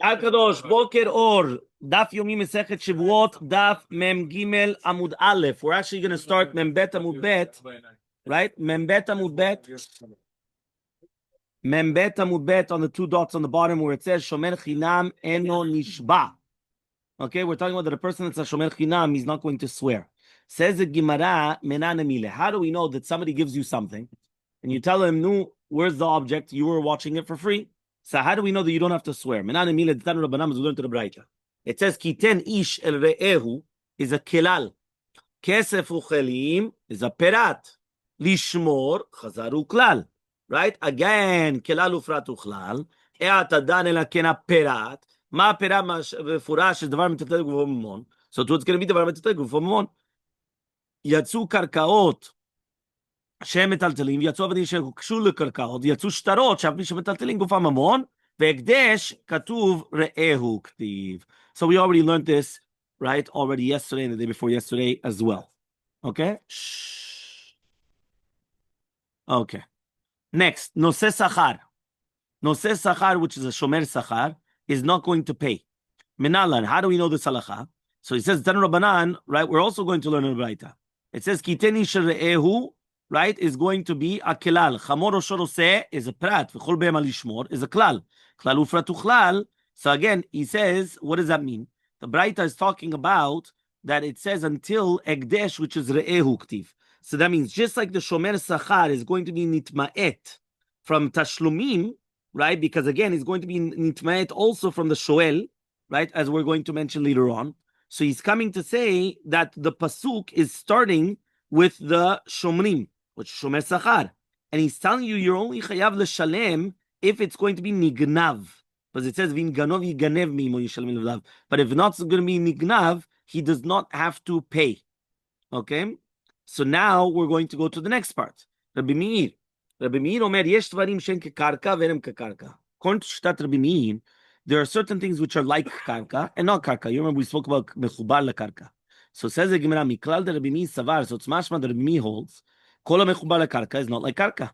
Akadosh, Boker Or, Daf Yomi Masechet Shevuot, Daf Mem Gimel Amud Aleph. We're actually going to start Mem Bet Amud Bet, right? Mem Bet Amud Bet. Mem Bet Amud Bet on the two dots on the bottom where it says Shomer Chinam Eno Nishba. Okay, we're talking about that a person that's a Shomer Chinam, he's not going to swear. Says the Gemara, Menane Mile. How do we know that somebody gives you something and you tell him, no, where's the object? You were watching it for free. So how do we know that you don't have to swear? Menane Mile, the Rabbanam is learned to the Braita. It says, Kiten ish el re'ehu is a kelal. Kesef uchelim is a perat. Lishmor chazaru klal. Right? Again, kelal ufrat uchlal. Eat adan ela kena perat. Ma perat mefurash is davar mitateg uvomon. So it's going to be davar mitateg uvomon. Yatsu karkaot. שהם מטלטלים, יצאו עבדים שהוקשו לקרקעות, יצאו שטרות שאף מי שמטלטלים גופם ממון, והקדש כתוב רעהו כתיב. So we already learned this, right, already yesterday and the day before yesterday as well. Okay? Okay. Next, נושא שכר. נושא שכר, which is a shomer sachar, is not going to pay. Menalan, how do we know this halacha? So he says, Tanu Rabbanan, right, we're also going to learn in Braita. It says, kiteni shere'ehu, right, is going to be a kelal. Chamor o shorose is a prat. V'chol be'em alishmor is a klal. Klal ufrat uchlal. So again, he says, what does that mean? The Braita is talking about that it says until egdesh, which is re'ehu ktiv. So that means just like the shomer sachar is going to be nitma'et from tashlumim, right? Because again, it's going to be nitma'et also from the shoel, right? As we're going to mention later on. So he's coming to say that the pasuk is starting with the shomrim, which is shomer sachar, and he's telling you you're only chayav l'shalem if it's going to be nignav, because it says v'in ganov yiganev mimo yishalem levlav. But if not going to be nignav, he does not have to pay. Okay, so now we're going to go to the next part. Rabbi Meir omer yesh dvarim shen kekarka v'enem kekarka. According to Shtat Rabbi Meir, there are certain things which are like karka and not karka. You remember we spoke about mechubar lekarka. So says the Gemara, Miklal de Rabbi Meir savar. So it's mashma that Rabbi Meir holds. Kol mechubar lekarka is not like karka.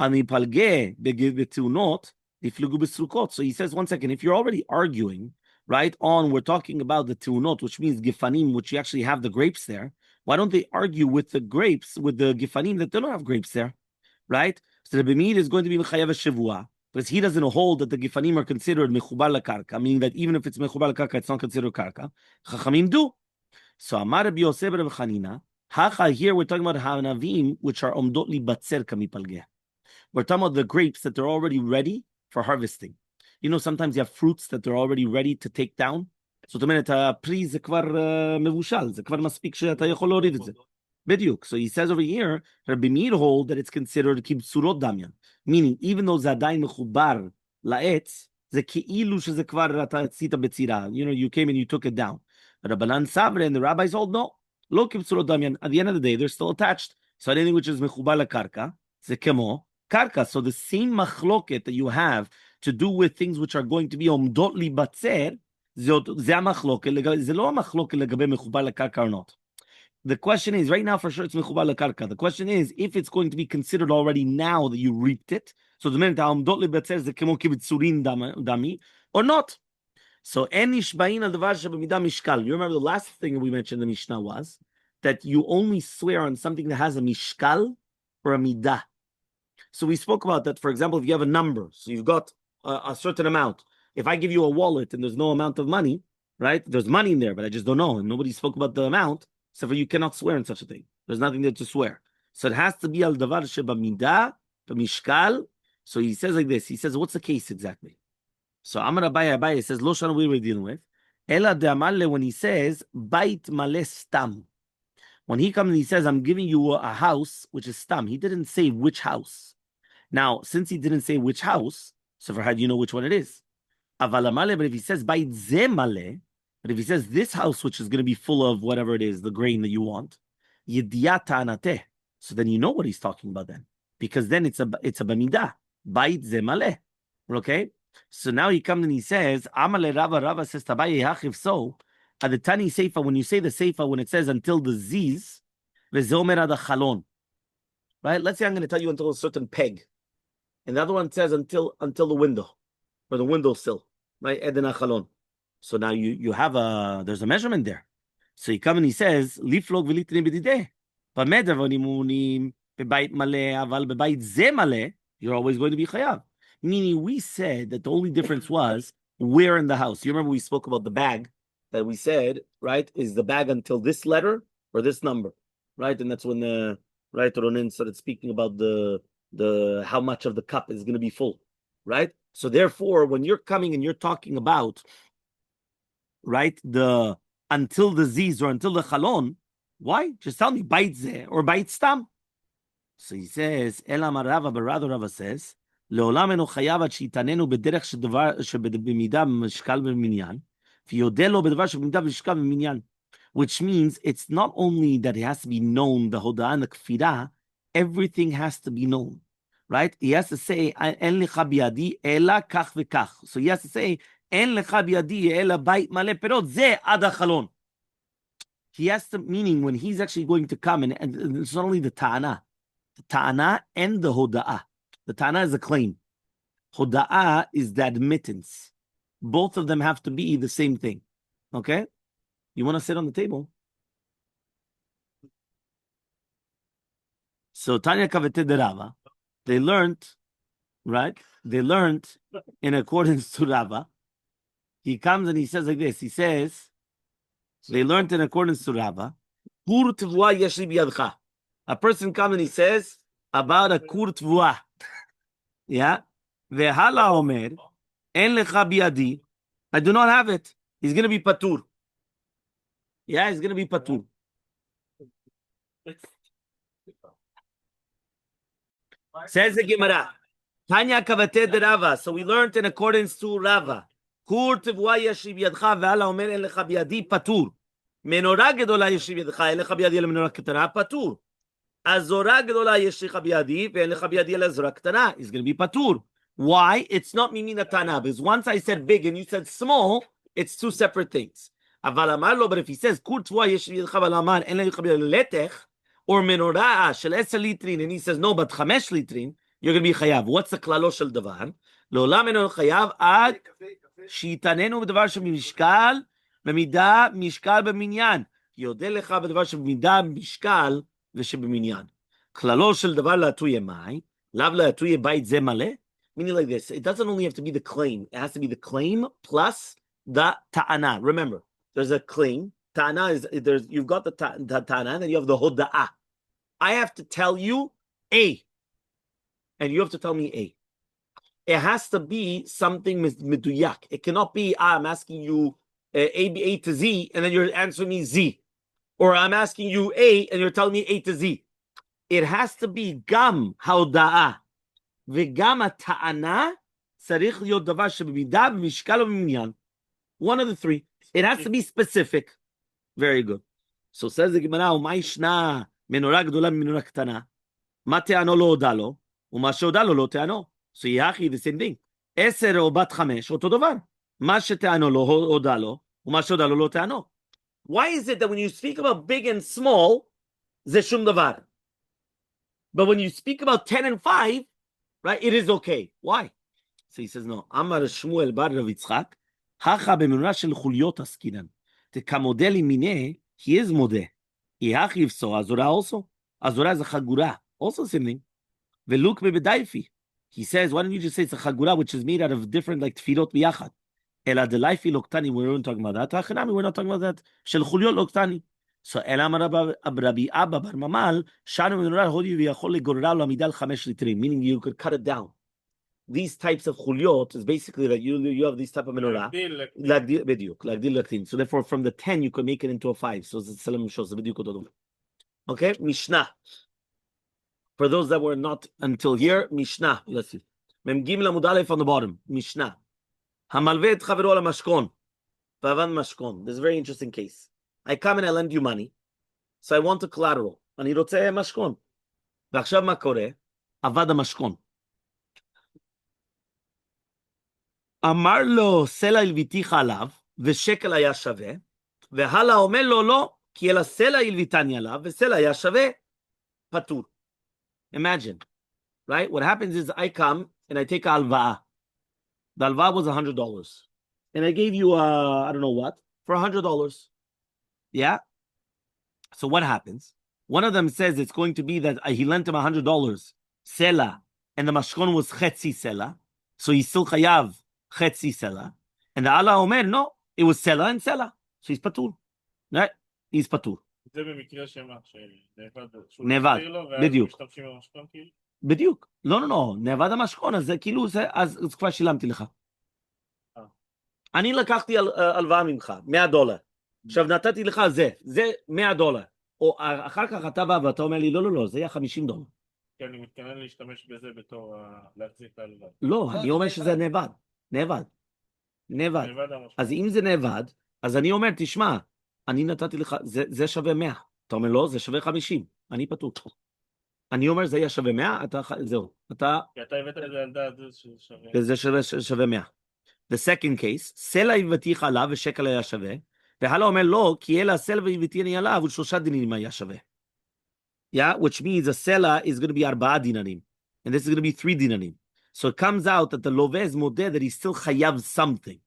Ani palge betunot diflugu besrukot. So he says, one second, if you're already arguing, right, on we're talking about the tunot, which means gifanim, which you actually have the grapes there. Why don't they argue with the grapes, with the gifanim that they don't have grapes there, right? So Rabbi Meir is going to be mechayav shevua. Because he doesn't hold that the gifanim are considered mechubar lekarka, meaning that even if it's mechubar lekarka, it's not considered karka. Chachamim do. So Amar Rabbi Yosef Rabbi Chanina, Hacha, here we're talking about hanavim, which are omdot li batzer kamipalgeh. We're talking about the grapes that they're already ready for harvesting. You know, sometimes you have fruits that they're already ready to take down. So זאת אומרת, הפרי זה כבר מבושל, זה כבר מספיק שאתה יכול להוריד את זה. בדיוק. So he says over here, Rabbi Meir hold that it's considered kibsurot damyan. Meaning, even though זה עדיין מחובר לעץ, זה כאילו שזה כבר אתה עשית בצירה. You know, you came and you took it down. Rabbanan Savre and the rabbis hold no. Lo kibsurot damyan. At the end of the day, they're still attached. So anything which is mechubar lekarka, ze kemo karka. So the same machloket that you have to do with things which are going to be omdot li batzer, ze machloket. Ze lo machloket legabe mechubar lekarka or not. The question is, right now for sure it's mechubar lekarka. The question is, if it's going to be considered already now that you reaped it, so the minute omdot li batzer ze kemo kibitzurin dami, or not. So, you remember the last thing we mentioned in the Mishnah was that you only swear on something that has a mishkal or a midah. So we spoke about that, for example, if you have a number, so you've got a certain amount. If I give you a wallet and there's no amount of money, right? There's money in there, but I just don't know. And nobody spoke about the amount, so you cannot swear on such a thing. There's nothing there to swear. So it has to be al-davar sheba midah, mishkal. So he says like this. He says, what's the case exactly? So Amar Abaye says, Lo Shana, we were dealing with. Ela de Elmaleh, when he says, Bait male stam. When he comes and he says, I'm giving you a house, which is stam. He didn't say which house. Now, since he didn't say which house, so for how do you know which one it is? Aval Elmaleh, but if he says, Bait ze male, but if he says this house, which is going to be full of whatever it is, the grain that you want, Yediyata anateh. So then you know what he's talking about then. Because then it's a bamidah. Bait ze male. Okay? So now he comes and he says, Amale Rava says, Tabaye Hachiv. So, at the Tani Seifa, when you say the Seifa, when it says until the Ziz, Vezomer ad Chalon. Right? Let's say I'm going to tell you until a certain peg. And the other one says until the window. or the windowsill, right? Eden achalon. So now you have there's a measurement there. So he comes and he says, "Liflog v'litrin b'dideh." But medavonimunim b'bayit maleh, aval b'bayit ze maleh, you're always going to be chayav. Meaning, we said that the only difference was where in the house. You remember we spoke about the bag that we said, right? Is the bag until this letter or this number, right? And that's when the right Ronin started speaking about the how much of the cup is going to be full, right? So therefore, when you're coming and you're talking about, right, the until the ziz or until the chalon, why? Just tell me bait zeh or bait stam. So he says, Elamar Rava, but rather Rava says, לעולם אינו חייב עד שיתעננו בדרך שבמידה משקל במניין, ויודה לו בדבר שבמידה משקל במניין. Which means it's not only that it has to be known, the hoda'ah and the kfirah, everything has to be known, right? He has to say, אין לך בידי אלא כך וכך. So he has to say, אין לך בידי אלא בית מלא פירות, זה עד החלון. He has to, meaning when he's actually going to come, and it's not only the ta'ana and the hoda'ah. The ta'ana is a claim. Hoda'ah is the admittance. Both of them have to be the same thing. Okay? You want to sit on the table? So Tanya Kavete de Rava, they learned, right? They learned in accordance to Rava. He comes and he says like this. He says, they learned in accordance to Rava. A person comes and he says about a kur tvua. Yeah. Vehala omer, en lecha biadi. I do not have it. He's going to be patur. Yeah, he's going to be patur. Says the Gemara. Tanya kavate de Rava. So we learned in accordance to Rava. Kur tvua yashib yadcha vehala omer en lecha biadi patur. Menorah gedola yashib yadcha en lecha biadi el menorah ketana patur. Azora gedola yeshlicha biadi ve'en lecha biadi el azora ketana. He's going to be patur. Why? It's not mimina tana. Because once I said big and you said small, it's two separate things. Aval amar lo, but if he says kur tvua yesh biyadcha v'lamar en lecha biadi letech, or menorah shel 10 litrin, and he says no, but 5 litrin, you're going to be chayav. What's the klalo shel davar? Lo'olam eno chayav ad shitanenu b'davar shemishkal b'midah mishkal b'minyan. Yodeh lecha b'davar shemidah mishkal v'sheb'minyan. Klalo shel davar la'atuye mai, lav la'atuye bait ze maleh. Meaning like this, it doesn't only have to be the claim. It has to be the claim plus the ta'ana. Remember, there's a claim. Ta'ana is, you've got the ta'ana, and then you have the hoda'ah. I have to tell you A, and you have to tell me A. It has to be something meduyak. It cannot be, I'm asking you A to Z, and then you're answering me Z. Or I'm asking you A, and you're telling me A to Z. It has to be gam hoda'ah. וגם הטענה צריך להיות דבר שבמידה במשקל ובמניין. One of the three. It has to be specific. Very good. So says the Gemara, ומה ישנה מנורה גדולה ממנורה קטנה? מה טענו לא הודע לו? ומה שהודע לו לא טענו. So יחי, the same thing. 10 או בת 5, אותו דבר. מה שטענו לא הודע לו, ומה שהודע לו לא טענו. Why is it that when you speak about big and small, זה שום דבר? But when you speak about 10 and 5, right, it is okay. Why? So he says, no. Amar Shmuel bar Rav Yitzchak, hacha b'menura shel chuliot askinan. Tekamodeli mineh, he is modeh. Ihachi ifso, azora also. Azora is a chagura. Also same thing. Veluk bebedaifi. He says, why don't you just say it's a chagura, which is made out of different, like, tfilot biyachad. Ela delaifi loktani, we weren't talking about that. Hachanami, we're not talking about that. Shel chuliot loktani. So Elamar Rabbi Abba bar Mamal, Shanu menorah hodi v'yachol legorra l'amidal 5 litrim, meaning you could cut it down. These types of chuliot is basically that you have these type of menorah, like the. So therefore, from the 10 you could make it into a 5. So the Shalom shows the bediuk. Okay, Mishnah. For those that were not until here, Mishnah. Let's see. Mem Gimel Amud Aleph on the bottom. Mishnah. Hamalveh et chavero al mashkon. Vavan mashkon. This is a very interesting case. I come and I lend you money, so I want a collateral. אני רוצה משכון. ועכשיו מה קורה? עבד המשכון. אמר לו, סלע הלוויתיך עליו, ושקל היה שווה, והלאה אומר לו, לא, כי אלא סלע הלוויתני עליו, וסלע היה שווה, פטור. Imagine, right? What happens is I come and I take a הלוואה. The alva was $100. And I gave you, I don't know what, for $100. Yeah? So what happens? One of them says it's going to be that he lent him $100, sela, and the mashkon was chetzi sela, so he's still chayav chetzi sela. And the Allah Omer, no, it was sela and sela. So he's patur. Right? He's patur. זה במקרה שמה, נאבד, בדיוק. משתמשים במשכון כאילו? בדיוק. לא, נאבד המשכון, אז זה כאילו, אז כבר שילמתי לך. אני לקחתי הלוואה ממך, $100. עכשיו נתתי לך זה $100. או אחר כך אתה בא ואתה אומר לי, לא, זה יהיה $50. כי אני מתכוון להשתמש בזה בתור להחזיק את ההלוואה. לא, אני אומר שזה נאבד. אז אם זה נאבד, אז אני אומר, תשמע, אני נתתי לך, זה שווה 100. אתה אומר, לא, זה שווה 50. אני פתור. אני אומר, זה יהיה שווה 100, זהו. כי אתה הבאת את זה על דעת זה שווה 100. The second case, סלע הבאתיך עליו ושקל היה שווה, והלאה אומר, לא, כי אלא הסלע והבאתיני עליו, הוא 3 דינרים היה שווה. Yeah, which means a sela is going to be 4 dinarim, and this is going to be 3 dinarim. So it comes out that the loveh is modeh, that he still chayav something.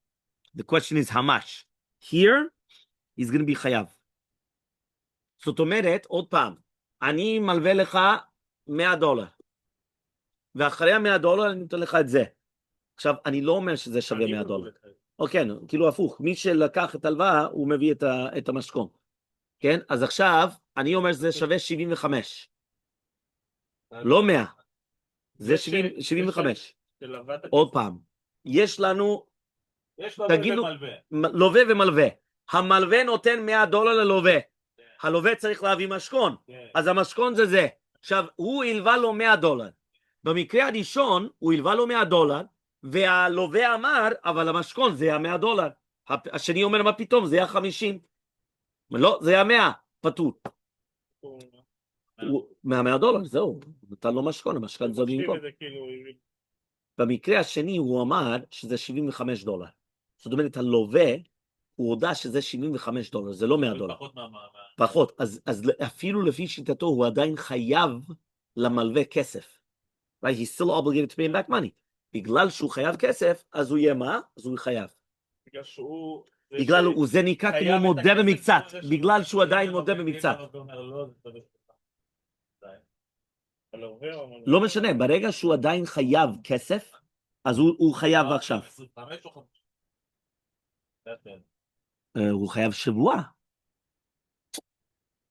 The question is how much. Here, he's going to be chayav. זאת אומרת, עוד פעם, אני מלווה לך $100, ואחרי $100 אני נותן לך את זה. עכשיו, אני לא אומר שזה שווה $100. אוקיי, כאילו הפוך, מי שלקח את הלוואה, הוא מביא את המשכון. כן? אז עכשיו, אני אומר שזה שווה 75. לא 100. זה 75. עוד פעם, יש לנו, תגידו, לווה ומלווה. המלווה נותן $100 ללווה. הלווה צריך להביא משכון. אז המשכון זה. עכשיו, הוא הלווה לו $100. במקרה הראשון, הוא הלווה לו $100, והלווה אמר, אבל המשכון זה $100. השני אומר, מה פתאום? זה 50. לא, זה 100. פתור. $100, זהו. נתן לו משכון, המשכון זה במקום. במקרה השני הוא אמר שזה $75. זאת אומרת, הלווה, הוא הודע שזה $75, זה לא $100. פחות. אז אפילו לפי שיטתו, הוא עדיין חייב למלווה כסף. Right? He's still obligated to pay him back money. בגלל שהוא חייב כסף, אז הוא יהיה מה? אז הוא חייב. בגלל זה נקרא כמו מודה במקצת, בגלל שהוא עדיין מודה במקצת. לא משנה, ברגע שהוא עדיין חייב כסף, אז הוא חייב עכשיו. הוא חייב שבוע.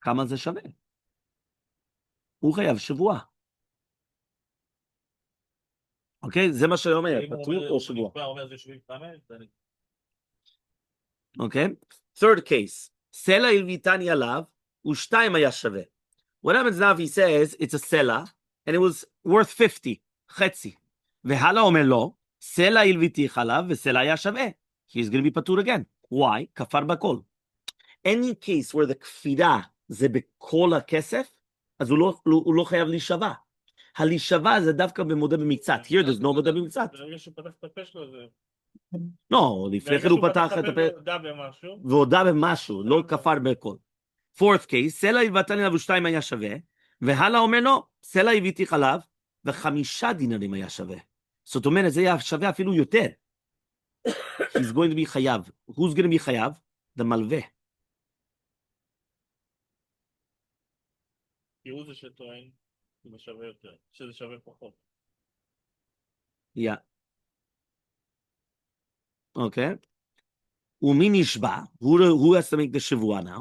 כמה זה שווה? הוא חייב שבוע. אוקיי? זה מה שאומר, פטור או שבוע. אוקיי? Third case, סלע הלוויתני עליו, ו2 היה שווה. What happens now if he says it's a סלע, and it was worth 50, חצי. והלאה אומר לו, סלע הלוויתיך עליו, וסלע היה שווה. He's going to be פטור again. Why? כפר בכל. Any case where the כפירה זה בכל הכסף, אז הוא לא חייב להישבע. הלישבע זה דווקא במודה במקצת. Here there's no מודה במקצת. ברגע שהוא פתח את הפה שלו זה... לא, לפני כן הוא פתח את הפה. והודה במשהו, לא כפר בכל. Fourth case, סלע הבאתני עליו ו2 היה שווה, והלאה אומר לו, סלע הבאתיך עליו, ו5 דינרים היה שווה. זאת אומרת, זה היה שווה אפילו יותר. He's going to be חייב. Who's going to be חייב? The מלווה. כי הוא זה שטוען, שזה שווה יותר, שזה שווה פחות. Yeah. Okay. ומי נשבע? Who has to make the שבוע now?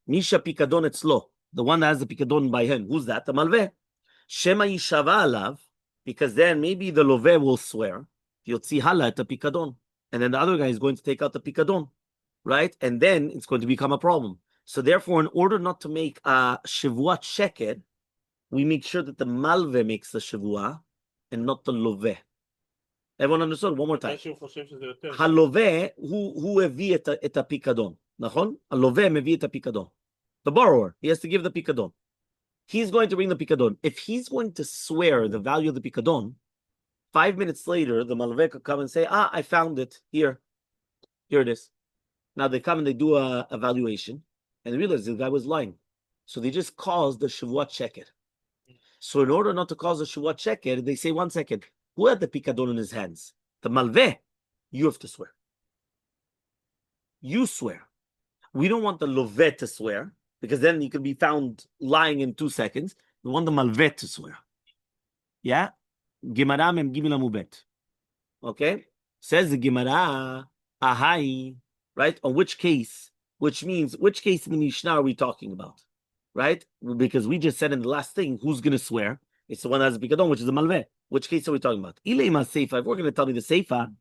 מי שהפיקדון אצלו, the one that has the פיקדון by him, who's that? המלווה. שמא יישבע עליו, because then maybe the לווה will swear, יוציא הלאה את הפיקדון. And then the other guy is going to take out the picadon, right? And then it's going to become a problem. So therefore, in order not to make a shevuat sheker, we make sure that the malve makes the shevua and not the love. Everyone understood? One more time. Halove, who הביא את הפיקדון, נכון? הלווה מביא את הפיקדון. The borrower, he has to give the picadon. He's going to bring the picadon. If he's going to swear the value of the picadon, 5 minutes later, the malveh could come and say, I found it. Here it is. Now they come and they do a evaluation, and they realize the guy was lying. So they just caused the Shavuot sheker. So in order not to cause the Shavuot sheker, they say, 1 second, who had the picadon in his hands? The malveh. You have to swear. You swear. We don't want the lovet to swear, because then you could be found lying in 2 seconds. We want the malvet to swear. Yeah? Gemara mem gimel amubet. Okay? Says the Gemara, ahai, right? On which case, which means, which case in the Mishnah are we talking about? Right? Because we just said in the last thing, who's going to swear? It's the one that has a pikadon, which is the malveh. Which case are we talking about? If we're going to tell me the seifa,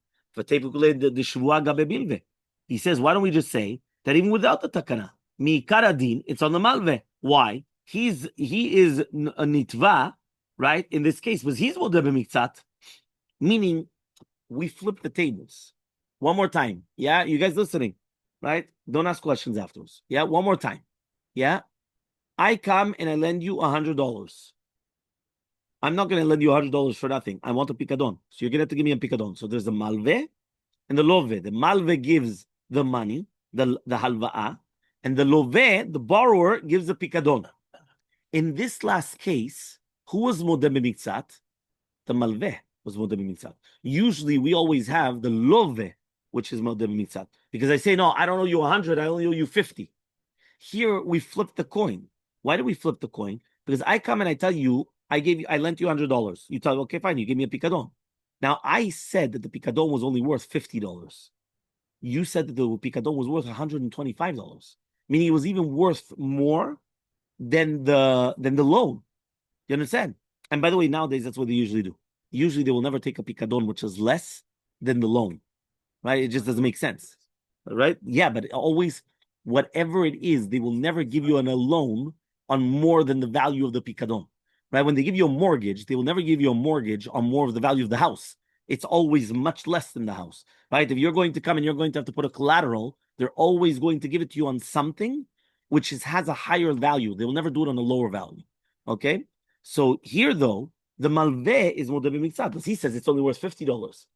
he says, why don't we just say that even without the takana, mi karadin, it's on the malveh. Why? He is a nitva, right? In this case, because he's modeh b'miktzat, meaning we flip the tables. One more time. Yeah, you guys listening, right? Don't ask questions afterwards. Yeah, one more time. Yeah, I come and I lend you $100. I'm not going to lend you $100 for nothing. I want a pikadon. So you're going to have to give me a pikadon. So there's the malveh and the loveh. The malveh gives the money, the halva'ah, and the loveh, the borrower, gives the pikadon. In this last case, who was modeh b'miktzat? The malveh was modeh b'miktzat. Usually, we always have the loveh, which is modeh b'miktzat, because I say, no, I don't owe you 100, I only owe you 50. Here, we flip the coin. Why do we flip the coin? Because I come and I tell you, I lent you $100. You tell me, okay, fine, you give me a pikadon. Now, I said that the pikadon was only worth $50. You said that the pikadon was worth $125, meaning it was even worth more than the loan. You understand? And by the way, nowadays, that's what they usually do. Usually, they will never take a pikadon which is less than the loan, right? It just doesn't make sense, right? Yeah, but always, whatever it is, they will never give you a loan on more than the value of the pikadon. Right? When they give you a mortgage, they will never give you a mortgage on more of the value of the house. It's always much less than the house. Right? If you're going to come and you're going to have to put a collateral, they're always going to give it to you on something which has a higher value. They will never do it on a lower value. Okay? So here, though, the malveh is modeh b'miktzat, because he says it's only worth $50.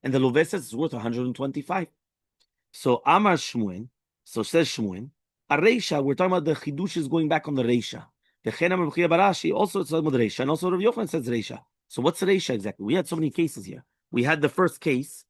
And the loveh says it's worth $125. So Amar Shmuel, so says Shmuel, a reisha, we're talking about the chidush is going back on the reisha. The Chenam Barashi also it's with Reisha, and also Rabbi Yochanan says Reisha. So what's the Reisha exactly? We had so many cases here. We had the first case,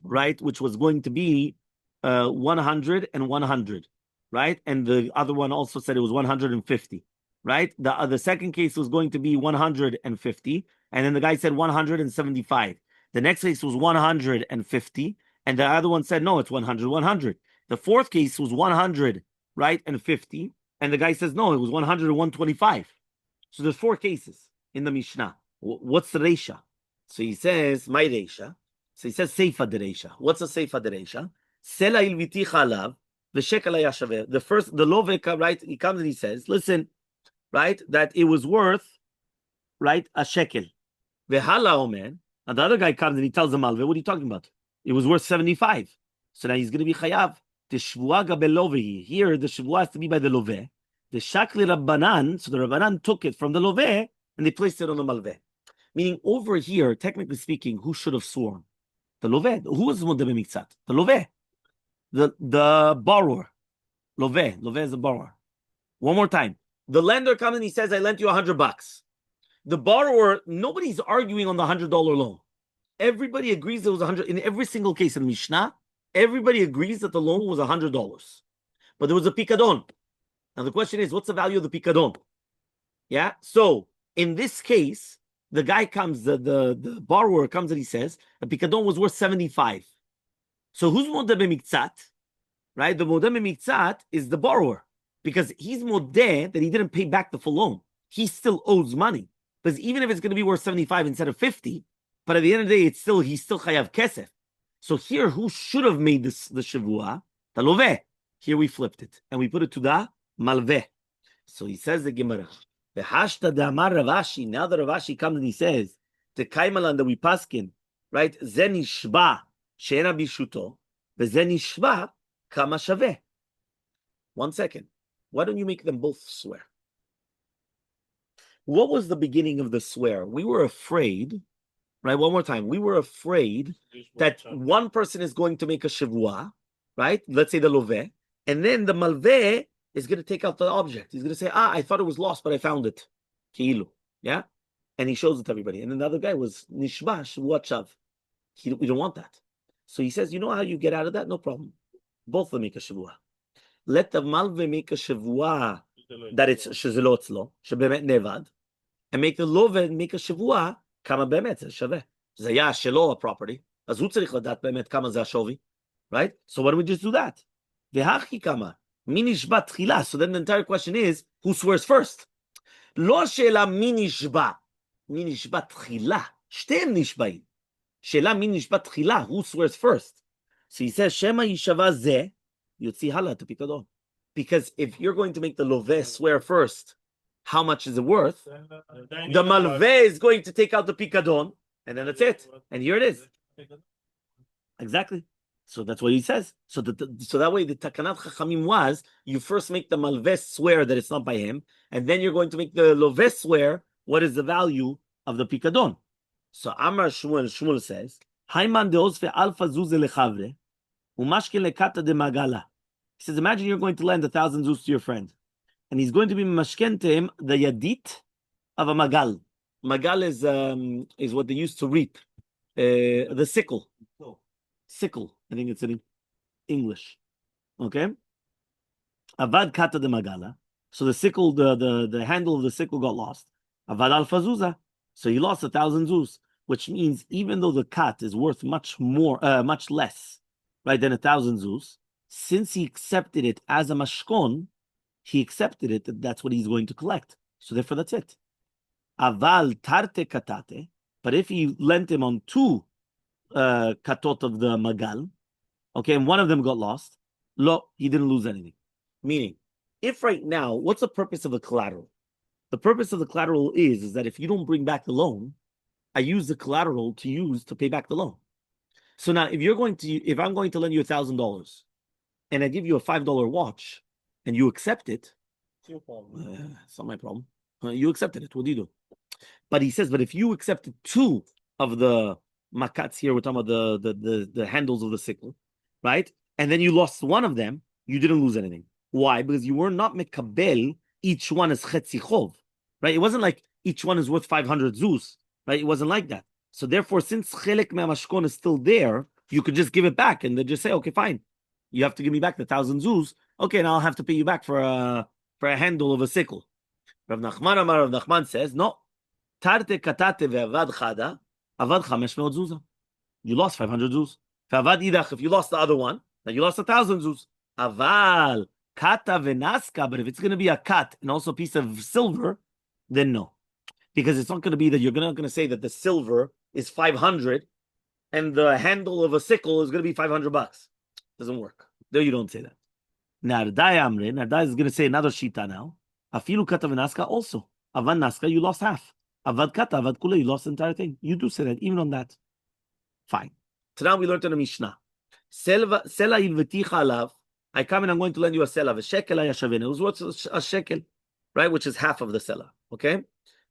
right, which was going to be 100 and 100, right? And the other one also said it was 150, right? The second case was going to be 150, and then the guy said 175. The next case was 150, and the other one said, no, it's 100, 100. The fourth case was 100, right, and 50. And the guy says, no, it was 100 or 125. So there's 4 cases in the Mishnah. What's the Reisha? So he says, my Reisha. So he says, Seifa de Reisha. What's a Seifa de Reisha? Sela ilviti chalav, v'shekel hayashaveh. The first, the Loveka, right, he comes and he says, listen, right, that it was worth, right, a shekel. V'hala omer. And the other guy comes and he tells the Malveh, what are you talking about? It was worth 75. So now he's going to be chayav. The Shevuah gabelovehi. Here, the Shevuah has to be by the loveh. The shakli Rabbanan, so the Rabbanan took it from the loveh and they placed it on the malveh. Meaning over here, technically speaking, who should have sworn? The loveh. Who was modeh b'miktzat? The loveh. The borrower. Loveh is the borrower. One more time. The lender comes and he says, I lent you $100. The borrower, nobody's arguing on the $100 loan. Everybody agrees there was 100 in every single case in Mishnah. Everybody agrees that the loan was $100, but there was a pikadon. Now the question is, what's the value of the pikadon? Yeah. So in this case, the guy comes, the borrower comes and he says the pikadon was worth 75. So who's modeh b'miktzat? Right. The modeh b'miktzat is the borrower, because he's modeh that he didn't pay back the full loan. He still owes money, because even if it's going to be worth 75 instead of 50, but at the end of the day, he's still chayav kesef. So here, who should have made this the Shevuah? The loveh. Here we flipped it and we put it to the malveh. So he says the Gemara. V'hashta d'amar Ravashi. Now that Ravashi comes and he says the kaimalan that we paskin, right? Zen ishba she'ena bishuto, v'zen ishba kama shaveh. 1 second. Why don't you make them both swear? What was the beginning of the swear? We were afraid. Right, one more time. We were afraid that one person is going to make a Shevuah, right? Let's say the loveh, and then the malveh is going to take out the object. He's going to say, I thought it was lost, but I found it. Ki'ilu. Yeah? And he shows it to everybody. And then the other guy was Nishba, Shevuah Shav. We don't want that. So he says, you know how you get out of that? No problem. Both of them make a Shevuah. Let the Malve make a Shevuah that it's Shezelo Tzlo, Shebemet Nevad, and make the Loved make a Shevuah, Kama Bemet, Shaveh. זה היה שלו הפרוperty, אז הוא צריך לדעת באמת כמה זה השווי, right? So why don't we just do that? והכי כמה, מי נשבע תחילה? So then the entire question is, who swears first? לא השאלה מי נשבע תחילה, שתיהם נשבעים. שאלה מי נשבע תחילה, who swears first? So he says, שמא יישבע זה, יוציא הלאה את הפיקדון. Because if you're going to make the love swear first, how much is it worth? The malveh is going to take out the pikadon, and then that's it. And here it is. Exactly. So that's what he says. So that way the takanat chachamim was, you first make the malveh swear that it's not by him, and then you're going to make the loveh swear what is the value of the pikadon. So Amar Shmuel says, Hayman deosfe alfa zuze lechavre, umashke lekata de magala. He says, imagine you're going to lend 1,000 zuz to your friend, and he's going to be mashken to him the yadit of a magal. Magal is what they used to reap, the sickle. Sickle, I think it's in English. Okay? Avad kata de magala. So the sickle, the handle of the sickle got lost. Avad al fazuza. So he lost 1,000 zuz, which means even though the kat is worth much less, right, than 1,000 zuz, since he accepted it as a mashkon, he accepted it that that's what he's going to collect. So therefore, that's it. Aval tarte katate. But if he lent him on 2 katot of the magal, okay, and one of them got lost, lo, he didn't lose anything. Meaning, if right now, what's the purpose of a collateral? The purpose of the collateral is that if you don't bring back the loan, I use the collateral to pay back the loan. So now, if I'm going to lend you $1,000, and I give you a $5 watch, and you accept it, It's your problem. it's not my problem. You accepted it. What do you do? But he says, but if you accepted 2 of the makats here, we're talking about the handles of the sickle, right? And then you lost one of them, you didn't lose anything. Why? Because you were not mekabel each one as chetzi chov, right? It wasn't like each one is worth 500 zuz, right? It wasn't like that. So therefore, since chelek me'amashkon is still there, you could just give it back and then just say, okay, fine, you have to give me back the 1,000 zuz. Okay, now I'll have to pay you back for a handle of a sickle. Rav Nachman says, no. Tarte katate ve'avad chada, avad 500 zuzah. You lost 500 zuz. Ve'avad idach, if you lost the other one, then you lost 1,000 zuz. Aval kata ve'naska, but if it's going to be a kat and also a piece of silver, then no. Because it's not going to be that you're not going to say that the silver is 500 and the handle of a sickle is going to be $500. Doesn't work. There you don't say that. Nardai is going to say another shita now. Afilu kata ve'naska also. Avad naska, you lost half. Avad kata, avad kula, you lost the entire thing. You do say that, even on that. Fine. Today we learned in the Mishnah. Sela ilveticha alav. I come and I'm going to lend you a sela. Shekel hayashavin. It was worth a shekel, right? Which is half of the sela. Okay?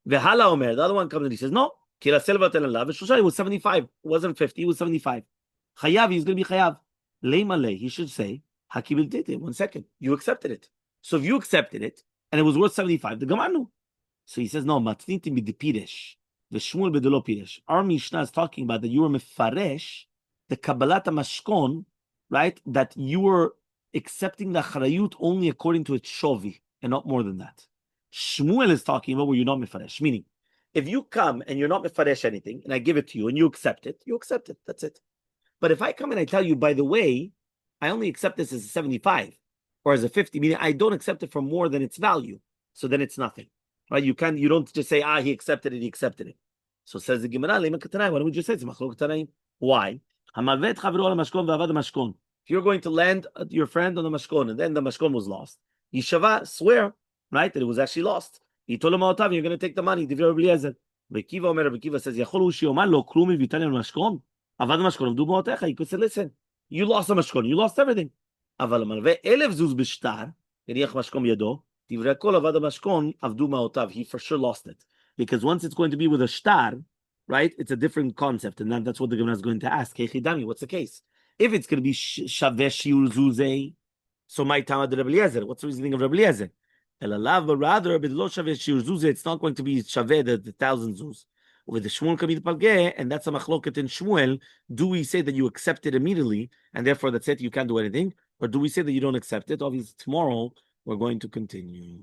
Vehala omer. The other one comes and he says, no. Kila selva tel alav. It was 75. It wasn't 50. It was 75. Chayav, he's going to be chayav. Elmaleh, he should say, hakibil tete. 1 second. You accepted it. So if you accepted it and it was worth 75, the Gemara. So he says, no, matnitim b'depiresh, v'shmuel b'delo piresh. Our Mishnah is talking about that you were mefaresh, the kabbalat mashkon, right? That you were accepting the acharayut only according to its shovi, and not more than that. Shmuel is talking about where you're not mefaresh, meaning, if you come and you're not mefaresh anything, and I give it to you, and you accept it, that's it. But if I come and I tell you, by the way, I only accept this as a 75, or as a 50, meaning I don't accept it for more than its value, so then it's nothing. Right? You don't just say, he accepted it. So says the Gemara, why don't we just say it's machlok tanaim? Why? If you're going to lend your friend on the mashkon, and then the mashkon was lost, Yishava swear, right, that it was actually lost. He told him, you're going to take the money. Rabbi Kiva says, he could say, listen, you lost the mashkon, you lost everything. He for sure lost it. Because once it's going to be with a shtar, right, it's a different concept. And that's what the Gemara is going to ask. What's the case? If it's going to be shaveh shiur zuzeh, so my Tama de Rabbi Eliezer. What's the reasoning of Rabbi Eliezer? But rather, it's not going to be shaveh the 1,000 zuz. with the Shmuel Kamid Palgeh, and that's a machloket in Shmuel. Do we say that you accept it immediately, and therefore that's it, you can't do anything? Or do we say that you don't accept it? Obviously, tomorrow we're going to continue.